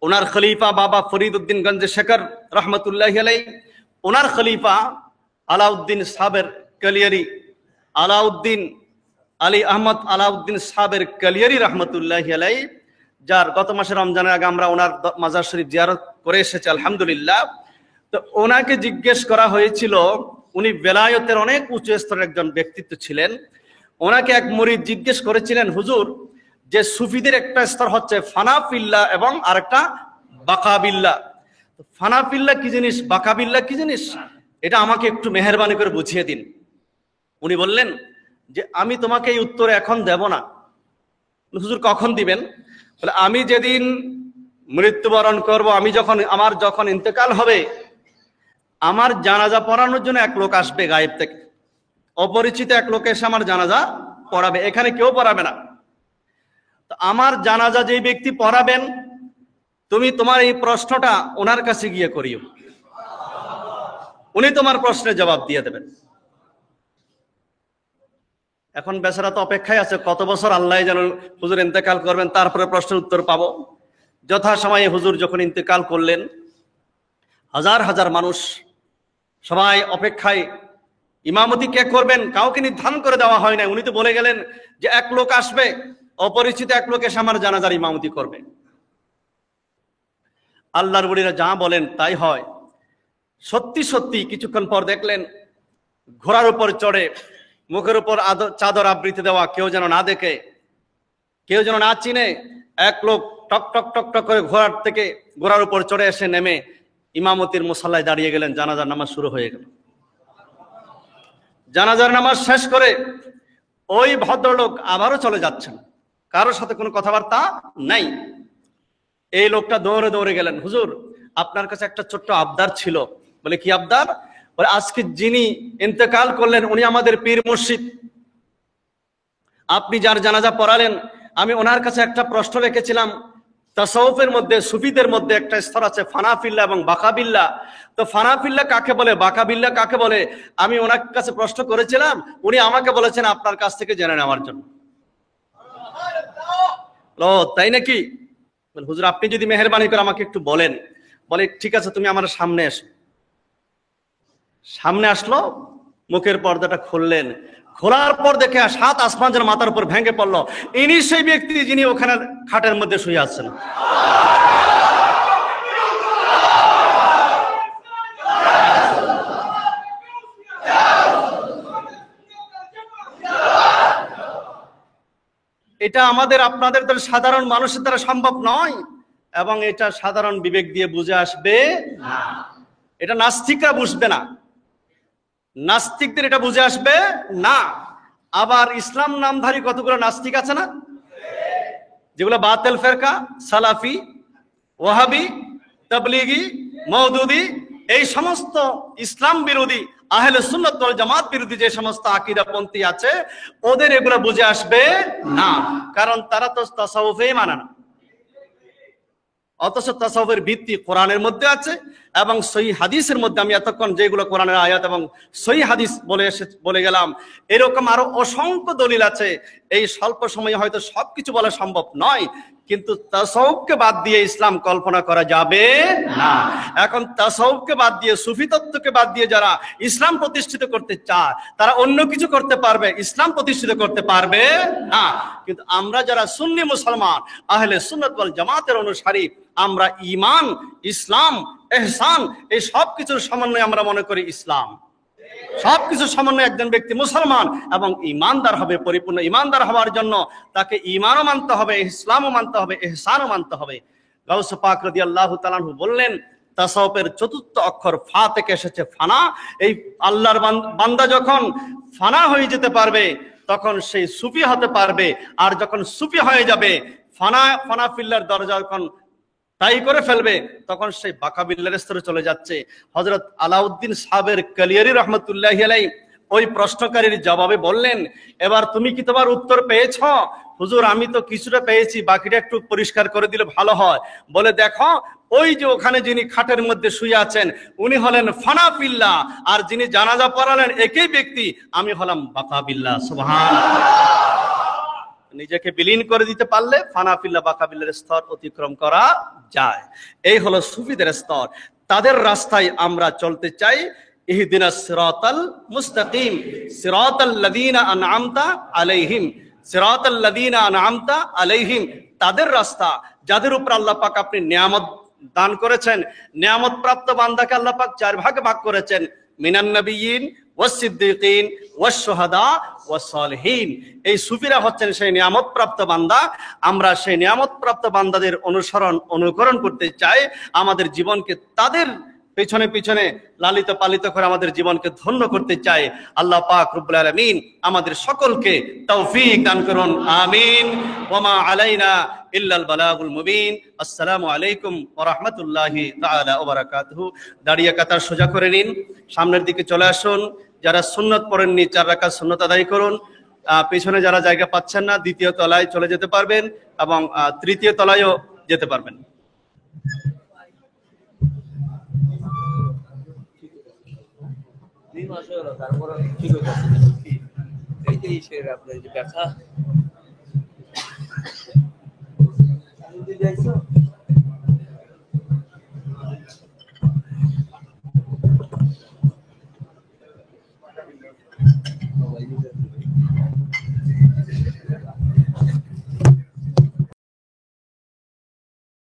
ওনার খলিফা বাবা ফরিদউদ্দিন গঞ্জ শেখর রহমতুল্লাহি আলাইহি, ওনার খলিফা আলাউদ্দিন সাবের কালিয়ারি, আলাউদ্দিন আলী আহমদ আলাউদ্দিন সাবের কালিয়ারি রহমতুল্লাহি আলাইহি, যার গত মাসে রমজানের আগে আমরা ওনার মাজার শরীফ জিয়ারত করে এসেছি আলহামদুলিল্লাহ। তো ওনাকে জিজ্ঞেস করা হয়েছিল, উনি বেলায়েতের অনেক উঁচু স্তরের একজন ব্যক্তিত্ব ছিলেন। ওনাকে এক মুরিদ জিজ্ঞেস করেছিলেন, হুজুর, যে সুফিদের একটা স্তর হচ্ছে ফানা ফিল্লাহ এবং আরেকটা বাকা বিল্লাহ, ফানা ফিল্লাহ কি জিনিস, বাকা বিল্লাহ কি জিনিস, এটা আমাকে একটু মেহেরবানি করে বুঝিয়ে দিন। উনি বললেন যে আমি তোমাকে এই উত্তর এখন দেব না। হুজুর কখন দিবেন? বলে আমি যেদিন মৃত্যুবরণ করব, আমার যখন ইন্তেকাল হবে, আমার জানাজা পড়ানোর জন্য 1 লোক আসবে গায়েব থেকে, অপরিচিত 1 লোক এসে আমার জানাজা পড়াবে, এখানে কেউ পড়াবে না। তো আমার জানাজা যেই ব্যক্তি পড়াবেন, তুমি তোমার এই প্রশ্নটা ওনার কাছে গিয়ে করিও, উনি তোমার প্রশ্নের জবাব দিয়ে দেবেন। এখন বেচারা তো অপেক্ষায় আছে কত বছর আল্লাহ যেন হুজুর ইন্তেকাল করবেন, তারপরে প্রশ্নের উত্তর পাবো। যথাসময়ে হুজুর যখন ইন্তেকাল করলেন, হাজার হাজার মানুষ সবাই অপেক্ষায়, ইমামতি কে করবেন কাউকে নির্ধারণ করে দেওয়া হয় না। উনি তো বলে গেলেন যে এক লোক আসবে, অপরিচিত এক লোক এসে আমার জানাজার ইমামতি করবে। আল্লাহর ওলিরা যা বলেন তাই হয়। সত্যি সত্যি কিছুক্ষণ পর দেখলেন ঘোড়ার উপর চড়ে, মুখের উপর চাদর আবৃতি দেওয়া, কেউ যেন না দেখে, কেউ যেন না চিনে, এক লোক টক টক টক টক করে ঘোড়ার উপর চড়ে এসে নেমে ইমামতির মুসাল্লায় দাঁড়িয়ে গেলেন। জানাজার নামাজ শুরু হয়ে গেল। জানাজার নামাজ শেষ করে ওই ভদ্রলোক আবারও চলে যাচ্ছেন, কারোর সাথে কোনো কথাবার্তা নাই। এই লোকটা দৌড়ে দৌড়ে গেলেন, হুজুর আপনার কাছে একটা ছোট্ট আবদার ছিল। বলে কি আবদার? বলে আজকে যিনি ইন্তেকাল করলেন উনি আমাদের পীর মুর্শিদ, আপনি যার জানাজা পড়ালেন, আমি ওনার কাছে একটা প্রশ্ন রেখেছিলাম। তাসাউফের মধ্যে, সুফিদের মধ্যে একটা স্তর আছে ফানাফিল্লা এবং বাকাবিল্লা। তো ফানাফিল্লা কাকে বলে, বাকাবিল্লা কাকে বলে, আমি ওনার কাছে প্রশ্ন করেছিলাম, উনি আমাকে বলেছেন আপনার কাছ থেকে জেনে নেওয়ার জন্য। ও তাই নাকি? হুজুর আপনি যদি মেহেরবানি করে আমাকে একটু বলেন। বলে ঠিক আছে, তুমি আমার সামনে এসো। সামনে আসলো, মুখের পর্দাটা খুললেন। খোলার পর দেখে 7 আসমান যেন মাথার উপর ভেঙে পড়লো। ইনি সেই ব্যক্তি যিনি ওখানে খাটের মধ্যে শুয়ে আছেন। এটা আমাদের আপনাদের সাধারণ মানুষের দ্বারা সম্ভব নয়, এবং এটা সাধারণ বিবেক দিয়ে বুঝে আসবে না। এটা নাস্তিকরা বুঝবে না, নাস্তিকদের এটা বুঝে আসবে না। আবার ইসলাম নামধারী কতগুলো নাস্তিক আছে না, যেগুলো বাতিল ফেরকা, সালাফি, ওয়াহাবি, তাবলিগি, মওদুদি, এই সমস্ত ইসলাম বিরোধী, আহলে সুন্নাত ওয়াল জামাত বিরোধী যে সমস্ত আকীদাপন্থী আছে, ওদের এগুলো বুঝে আসবে না, কারণ তারা তো তাসাউফেই মানে না। অথচ তাসাউফের ভিত্তি কোরআনের মধ্যে আছে এবং সহিহ হাদিসের মধ্যে। আমি এতক্ষণ যেগুলো কোরআনের আয়াত এবং সহিহ হাদিস বলে গেলাম, এরকম আরো অসংখ্য দলিল আছে। এই স্বল্প সময়ে হয়তো সবকিছু বলা সম্ভব নয়, কিন্তু তাসাউফকে বাদ দিয়ে ইসলাম কল্পনা করা যাবে না। এখন তাসাউফকে বাদ দিয়ে, সুফি তত্ত্বকে বাদ দিয়ে যারা ইসলাম প্রতিষ্ঠিত করতে চায়, তারা অন্য কিছু করতে পারবে, ইসলাম প্রতিষ্ঠিত করতে পারবে না। কিন্তু আমরা যারা সুন্নি মুসলমান, আহলে সুন্নাত ওয়াল জামাতের অনুসারী, আমরা ঈমান, ইসলাম, ইহসান, এই সব কিছুর সমন্বয়ে আমরা মনে করি ইসলাম। সবকিছু সমন্বয়ে একজন ব্যক্তি মুসলমান এবং ইমানদার হবে। পরিপূর্ণ ইমানদার হওয়ার জন্য তাকে ইমানও মানতে হবে, ইসলামও মানতে হবে, ইহসানও মানতে হবে। গাউস পাক রাদিয়াল্লাহু তাআলা আনহু বললেন, তাসাউফের চতুর্থ অক্ষর ফা থেকে এসেছে ফানা। এই আল্লাহর বান্দা যখন ফানা হয়ে যেতে পারবে তখন সেই সুফি হতে পারবে। আর যখন সুফি হয়ে যাবে, ফানা ফিল্লার দরজা যখন তাই করে ফেলবে, তখন সেই বাকাবিল্লার স্তরে চলে যাচ্ছে। হযরত আলাউদ্দিন সাহেবের কালিয়ারি রহমতুল্লাহি আলাইহি ওই প্রশ্নকারীর জবাবে বললেন, এবার তুমি কি তোমার উত্তর পেয়েছ? হুজুর আমি তো কিছুটা পেয়েছি, বাকিটা একটু পরিষ্কার করে দিলে ভালো হয়। বলে দেখো, ওই যে ওখানে যিনি খাটের মধ্যে শুয়ে আছেন উনি হলেন ফানাফিল্লাহ, আর যিনি জানাজা পড়ালেন একই ব্যক্তি, আমি হলাম বাকাবিল্লাহ। সুবহানাল্লাহ। নিজেকে বিলীন করে দিতে পারলে ফানাফিল্লাহ বাকাবিল্লার স্তর অতিক্রম করা যায়। এই হলো সুফিদের স্তর। তাদের রাস্তায় আমরা চলতে চাই। ইহদিনাস সিরাতাল মুস্তাকিম সিরাতাল লাযীনা আনআমতা আলাইহিম, সিরাতাল লাযীনা আনআমতা আলাইহিম, তাদের রাস্তা যাদের উপর আল্লাহ পাক আপনি নিয়ামত দান করেছেন। নিয়ামত প্রাপ্ত বান্দাকে আল্লাহ পাক 4 ভাগে ভাগ করেছেন, মিনান নবিয়্যিন ওয়াস সিদ্দীকিন ওয়াস শুহাদা ওয়াস সালিহিন। এই সুফিরা হচ্ছেন সেই নিয়ামত প্রাপ্ত বান্দা। আমরা সেই নিয়ামত প্রাপ্ত বান্দাদের অনুকরণ করতে চাই। আমাদের জীবনকে তাদের পিছনে পিছনে লালিত পালিত করে আমাদের জীবনকে ধন্য করতে চাই। আল্লাহ পাক রব্বুল আলামিন আমাদের সকলকে তৌফিক দান করুন, আমিন। ওয়া মা আলাইনা ইল্লাল বালাগুল মুবিন। আসসালামু আলাইকুম ওয়া রাহমাতুল্লাহি তাআলা ওয়া বারাকাতুহু। দাঁড়িয়ে কাতার সোজা করে নিন, সামনের দিকে চলে আসুন। যারা সুন্নাত পড়েননি 4 রাকাত সুন্নাত আদায় করুন। পিছনে যারা জায়গা পাচ্ছেন না, দ্বিতীয় তলায় চলে যেতে পারবেন এবং তৃতীয় তলায়ও যেতে পারবেন। মাস হলো তারপর ঠিক হইতাছে না কি এই যে ইসের আপনার যে ব্যথা যদি দেখছো